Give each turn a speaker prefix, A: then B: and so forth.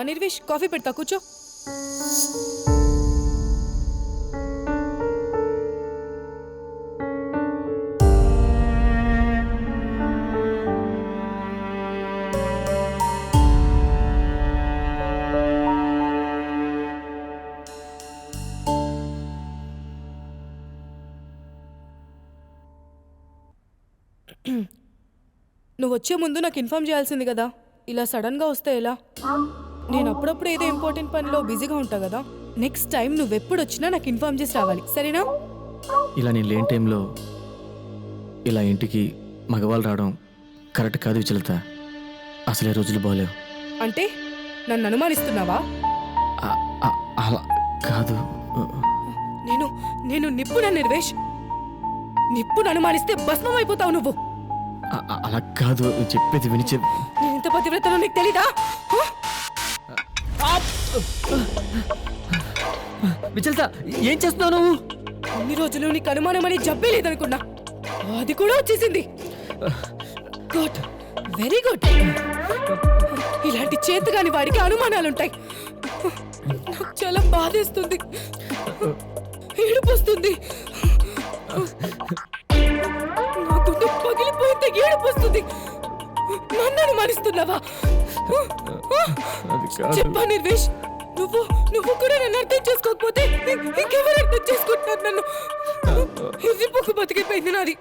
A: నిర్వేష్ coffee పెడతా కూర్చో. నువ్వు వచ్చే ముందు నాకు ఇన్ఫార్మ్ చేయాల్సింది కదా. ఇలా సడన్గా వస్తే ఎలా? నేను అప్పుడప్పుడు ఏదో ఇంపార్టెంట్ పనిలో బిజీగా ఉంటా కదా. నెక్స్ట్ టైం నువ్వెప్పుడు వచ్చినా నాకు ఇన్ఫార్మ్ చేసి రావాలి, సరేనా?
B: ఇలా నేను లేని టైంలో ఇలా ఇంటికి మగవాళ్ళు రావడం కరెక్ట్ కాదు విచలిత. అసలే రోజులు బాలేవు.
A: అంటే నన్ను అనుమానిస్తున్నావా?
B: అలా కాదు.
A: నేను నేను నిప్పున నిర్వేష్. నిప్పును అనుమానిస్తే భస్మం అయిపోతావు నువ్వు.
B: అలా కాదు, చెప్పేది వినిచే.
A: నేను ఇంత పతివ్రతలో నీకు తెలీదా?
B: విచలిత, ఏం చేస్తున్నావు నువ్వు?
A: అన్ని రోజులు నీకు అనుమానమని జబ్బే లేదనుకున్నా, అది కూడా వచ్చేసింది. Good, very good. ఇలాంటి చేతగాని వాడికి అనుమానాలుంటాయి. నాకు చాలా బాధేస్తుంది, ఏడుపొస్తుంది. నా గుండె పగిలిపోయింది, ఏడుపొస్తుంది. నన్ను అనుమానిస్తున్నావా? చెప్పా నిర్వేష్, నువ్వు కూడా నన్ను అర్థం చేసుకోకపోతే ఇంకెవరు అర్థం చేసుకుంటున్నారు నన్ను? ఇది బతికిపోయింది నాది.